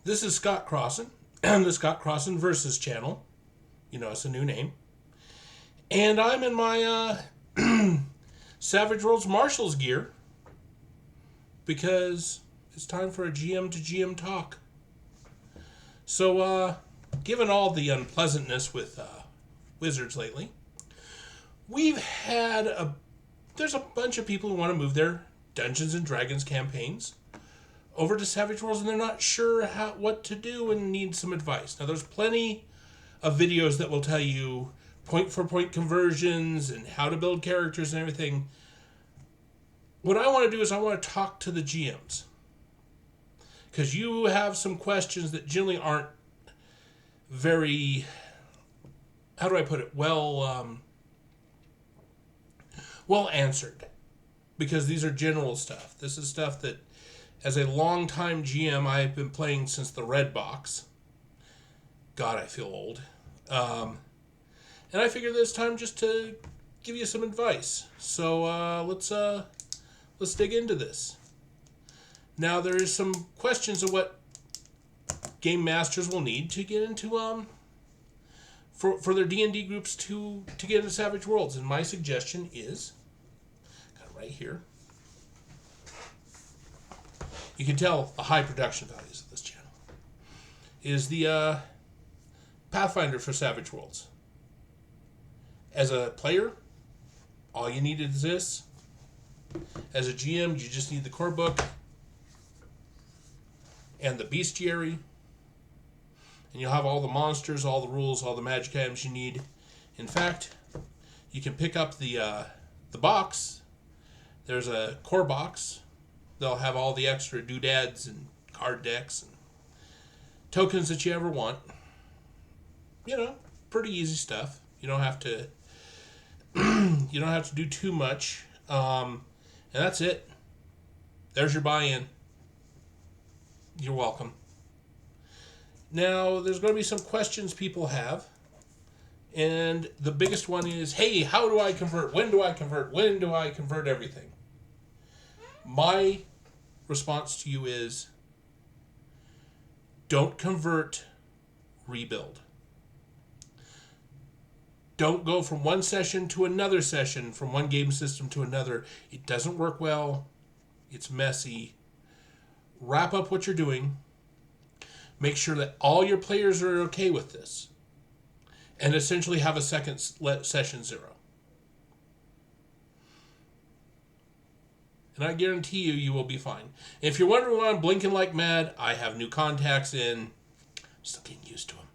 This is Scott Crossan, the Scott Crossan Versus channel. You know, it's a new name. And I'm in my Savage Worlds Marshals gear because it's time for a GM to GM talk. So, given all the unpleasantness with Wizards lately, there's a bunch of people who want to move their Dungeons and Dragons campaigns over to Savage Worlds, and they're not sure what to do and need some advice. Now, there's plenty of videos that will tell you point-for-point conversions and how to build characters and everything. What I want to do is I want to talk to the GMs, because you have some questions that generally aren't very, how do I put it, well answered, because these are general stuff. This is stuff that, as a long-time GM, I've been playing since the Red Box. God, I feel old. And I figured it's time just to give you some advice. So let's dig into this. Now, there is some questions of what game masters will need to get into for their D&D groups to get into Savage Worlds. And my suggestion is, got it right here. You can tell the high production values of this channel. Is the Pathfinder for Savage Worlds. As a player, all you need is this. As a GM, you just need the core book and the bestiary. And you'll have all the monsters, all the rules, all the magic items you need. In fact, you can pick up the box. There's a core box. They'll have all the extra doodads and card decks and tokens that you ever want. You know, pretty easy stuff. You don't have to do too much. And that's it. There's your buy-in. You're welcome. Now, there's going to be some questions people have. And the biggest one is, hey, how do I convert? When do I convert? When do I convert everything? My response to you is, don't convert, rebuild. Don't go from one session to another session, from one game system to another. It doesn't work well. It's messy. Wrap up what you're doing. Make sure that all your players are okay with this. And essentially have a second session 0. And I guarantee you will be fine. If you're wondering why I'm blinking like mad, I have new contacts in. I'm still getting used to them.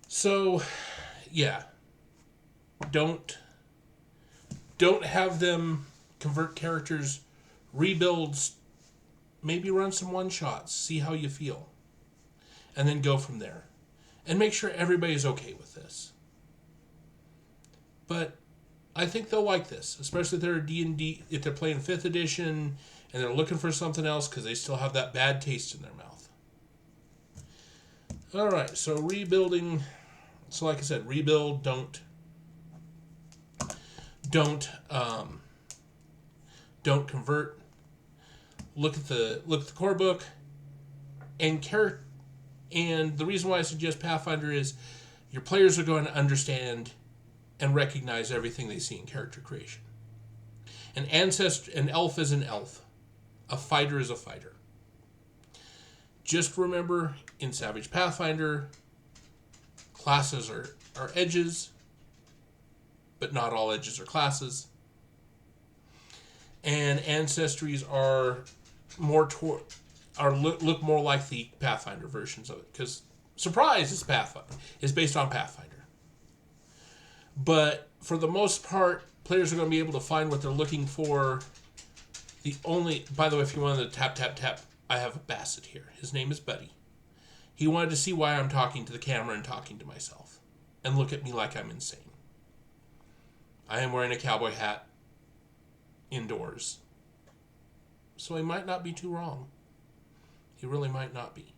So, yeah. Don't have them convert characters, rebuilds, maybe run some one-shots, see how you feel. And then go from there. And make sure everybody's okay with this. But I think they'll like this, especially if they're D&D, if they're playing 5th edition and they're looking for something else because they still have that bad taste in their mouth. All right, so rebuilding. So like I said, rebuild. Don't convert. Look at the core book and the reason why I suggest Pathfinder is your players are going to understand and recognize everything they see in character creation. An elf is an elf. A fighter is a fighter. Just remember, in Savage Pathfinder, classes are edges, but not all edges are classes. And ancestries are look more like the Pathfinder versions of it, because surprise is based on Pathfinder. But for the most part, players are going to be able to find what they're looking for. By the way, if you wanted to tap, I have a Basset here. His name is Buddy. He wanted to see why I'm talking to the camera and talking to myself, and look at me like I'm insane. I am wearing a cowboy hat indoors. So he might not be too wrong. He really might not be.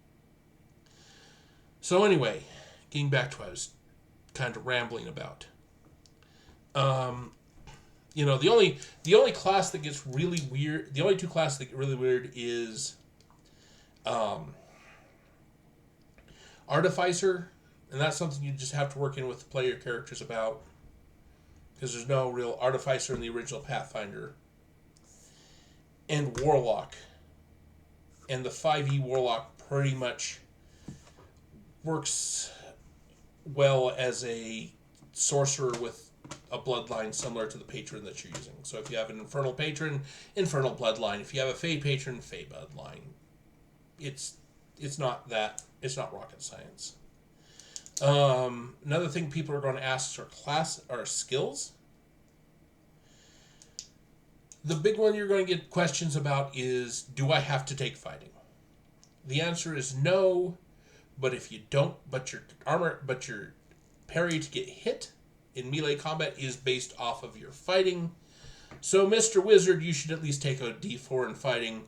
So anyway, getting back to what I was kind of rambling about. The only class that gets really weird, the only two classes that get really weird is Um, Artificer, and that's something you just have to work in with the player characters about, because there's no real Artificer in the original Pathfinder. And Warlock. And the 5e Warlock pretty much works well as a sorcerer with a bloodline similar to the patron that you're using. So if you have an Infernal patron, Infernal bloodline. If you have a Fey patron, Fey bloodline. It's not rocket science. Another thing people are going to ask are skills. The big one you're going to get questions about is, do I have to take fighting? The answer is no, but if you don't, but your parry to get hit in melee combat is based off of your fighting. So, Mr. Wizard, you should at least take a D4 in fighting,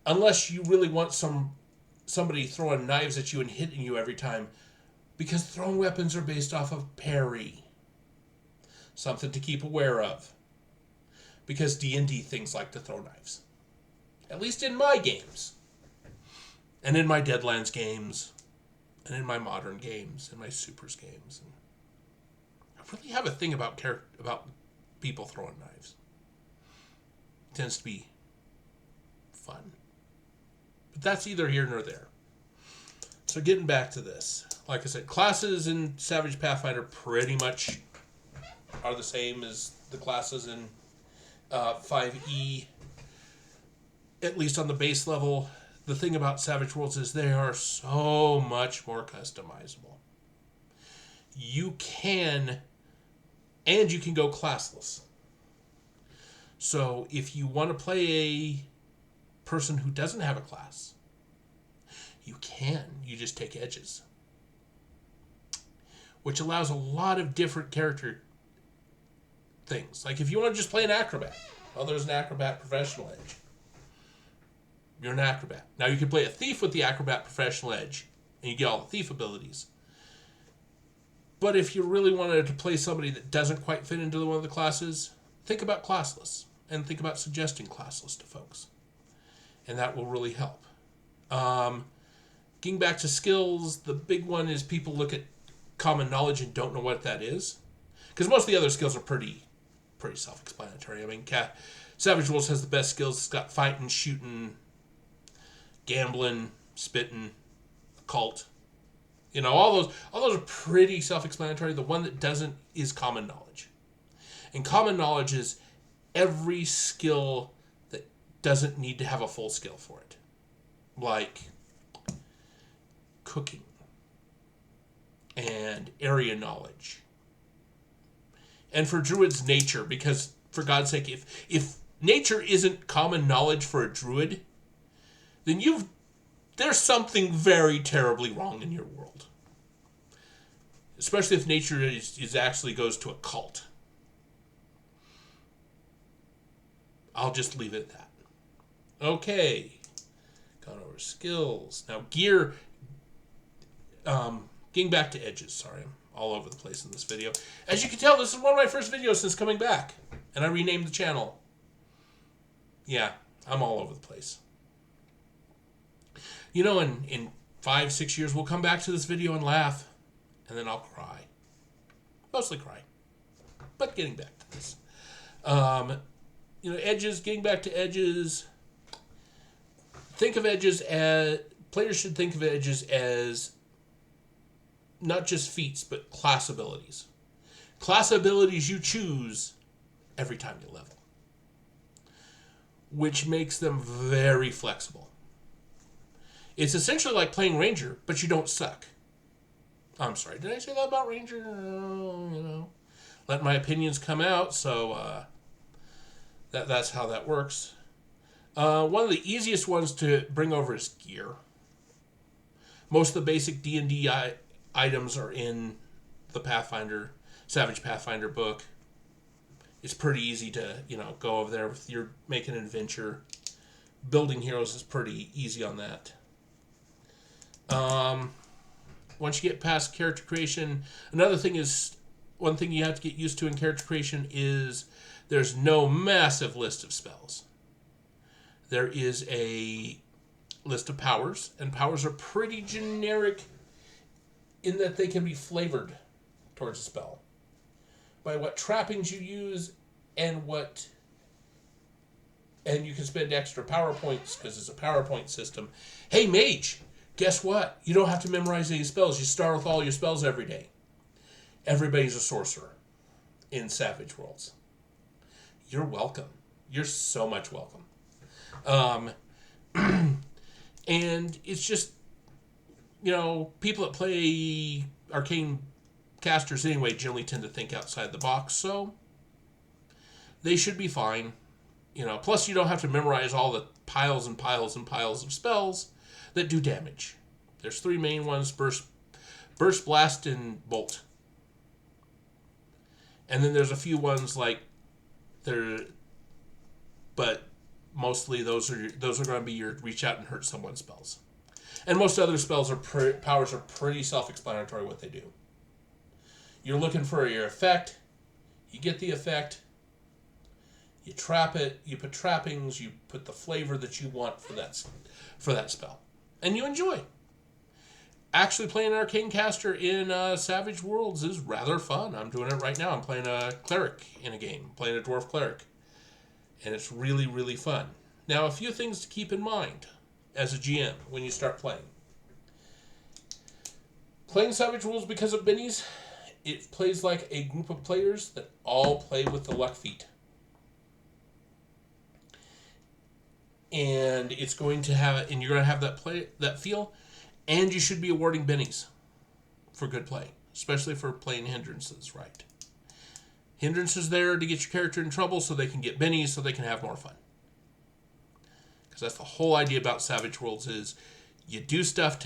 unless you really want somebody throwing knives at you and hitting you every time, because thrown weapons are based off of parry. Something to keep aware of. Because D&D things like to throw knives. At least in my games. And in my Deadlands games. And in my modern games. And my Supers games. And I really have a thing about people throwing knives. It tends to be fun. But that's either here nor there. So getting back to this. Like I said, classes in Savage Pathfinder pretty much are the same as the classes in 5e, at least on the base level. The thing about Savage Worlds is they are so much more customizable. You can go classless. So if you want to play a person who doesn't have a class, you can. You just take edges. Which allows a lot of different character things. Like if you want to just play an acrobat, well, there's an acrobat professional edge. You're an acrobat. Now you can play a thief with the acrobat professional edge, and you get all the thief abilities. But if you really wanted to play somebody that doesn't quite fit into one of the classes, think about classless, and think about suggesting classless to folks. And that will really help. Getting back to skills, the big one is people look at common knowledge and don't know what that is. Because most of the other skills are pretty self-explanatory. I mean, Savage Worlds has the best skills. It's got fighting, shooting, gambling, spitting, occult. You know, all those are pretty self-explanatory. The one that doesn't is common knowledge. And common knowledge is every skill that doesn't need to have a full skill for it. Like cooking and area knowledge. And for druids, nature, because for God's sake, if nature isn't common knowledge for a druid, then there's something very terribly wrong in your world. Especially if nature is actually goes to a cult. I'll just leave it at that. Okay. Gone over skills. Now gear. Getting back to edges. Sorry, I'm all over the place in this video. As you can tell, this is one of my first videos since coming back. And I renamed the channel. Yeah, I'm all over the place. You know, in 5-6 years, we'll come back to this video and laugh. And then I'll cry. Mostly cry. But getting back to this. Edges, getting back to edges. Think of edges as... Players should think of edges as not just feats, but class abilities. Class abilities you choose every time you level. Which makes them very flexible. It's essentially like playing Ranger, but you don't suck. I'm sorry, did I say that about Ranger? Let my opinions come out, so that's how that works. One of the easiest ones to bring over is gear. Most of the basic D&D items are in the Savage Pathfinder book. It's pretty easy to, go over there if you're making an adventure. Building heroes is pretty easy on that. Once you get past character creation, one thing you have to get used to in character creation is there's no massive list of spells. There is a list of powers, and powers are pretty generic in that they can be flavored towards a spell by what trappings you use and you can spend extra power points because it's a power point system. Hey, mage, guess what? You don't have to memorize any spells. You start with all your spells every day. Everybody's a sorcerer in Savage Worlds. You're welcome. You're so much welcome. And it's just, people that play arcane casters anyway generally tend to think outside the box, so they should be fine. Plus you don't have to memorize all the piles and piles and piles of spells that do damage. There's 3 main ones: burst, blast, and bolt. And then there's a few ones but mostly those are going to be your reach out and hurt someone spells. And most other spells powers are pretty self-explanatory what they do. You're looking for your effect. You get the effect. You trap it. You put trappings. You put the flavor that you want for that spell, and you enjoy. Actually, playing an arcane caster in Savage Worlds is rather fun. I'm doing it right now. I'm playing a cleric in a game. I'm playing a dwarf cleric, and it's really, really fun. Now, a few things to keep in mind as a GM when you start playing. Playing Savage Worlds because of bennies, it plays like a group of players that all play with the luck feat. And you're going to have that feel, and you should be awarding bennies for good play, especially for playing hindrances right. Hindrances there to get your character in trouble so they can get bennies so they can have more fun. Because that's the whole idea about Savage Worlds is you do stuff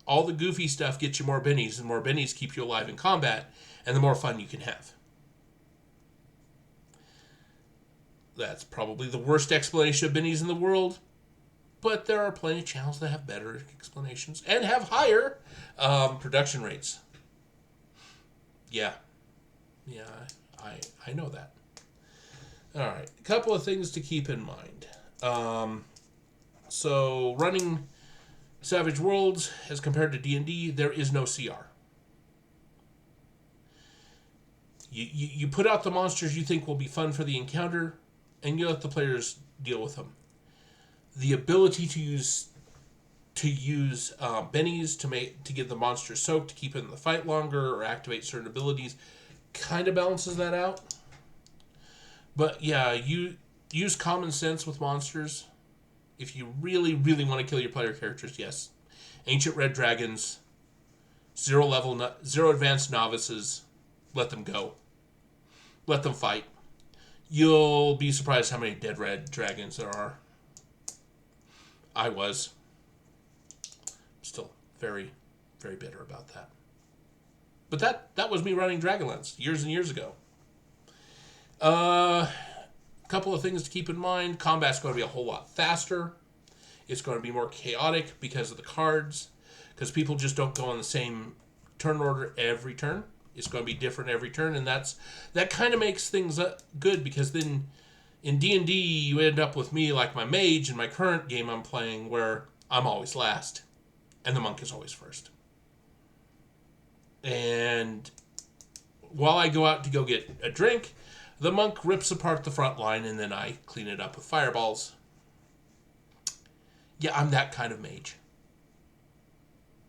all the goofy stuff gets you more bennies, and more bennies keep you alive in combat, and the more fun you can have. That's probably the worst explanation of bennies in the world, but there are plenty of channels that have better explanations and have higher production rates. Yeah, I know that. All right, a couple of things to keep in mind. So running Savage Worlds as compared to D&D, there is no CR. You put out the monsters you think will be fun for the encounter, and you let the players deal with them. The ability to use bennies to get the monster soaked, to keep it in the fight longer, or activate certain abilities, kind of balances that out. But yeah, you use common sense with monsters. If you really, really want to kill your player characters, yes. Ancient red dragons, 0 advanced novices, let them go. Let them fight. You'll be surprised how many dead red dragons there are. I was. Still very, very bitter about that. But that was me running Dragonlance years and years ago. Couple of things to keep in mind. Combat's going to be a whole lot faster. It's going to be more chaotic because of the cards. Because people just don't go on the same turn order every turn. It's going to be different every turn, and that kind of makes things good, because then in D&D you end up with me like my mage in my current game I'm playing, where I'm always last and the monk is always first. And while I go out to go get a drink, the monk rips apart the front line, and then I clean it up with fireballs. Yeah, I'm that kind of mage.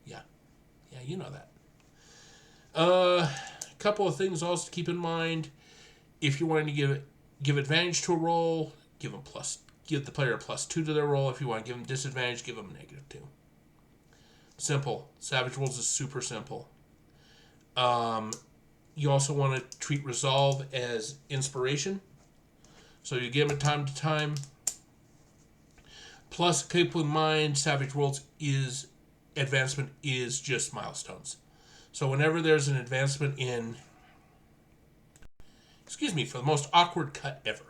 Yeah, you know that. A couple of things also to keep in mind. If you're wanting to give advantage to a roll, give the player a +2 to their roll. If you want to give them disadvantage, give them a -2. Simple. Savage Worlds is super simple. You also want to treat resolve as inspiration. So you give them time to time. Plus, keep in mind, Savage Worlds advancement is just milestones. So whenever there's an advancement in, for the most awkward cut ever.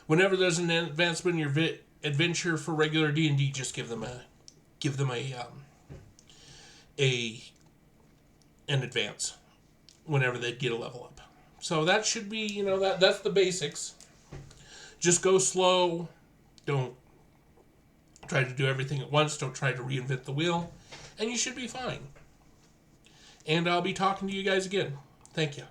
Whenever there's an advancement in your adventure for regular D&D, just give them an advance whenever they get a level up. So that should be, that's the basics. Just go slow. Don't try to do everything at once. Don't try to reinvent the wheel. And you should be fine. And I'll be talking to you guys again. Thank you.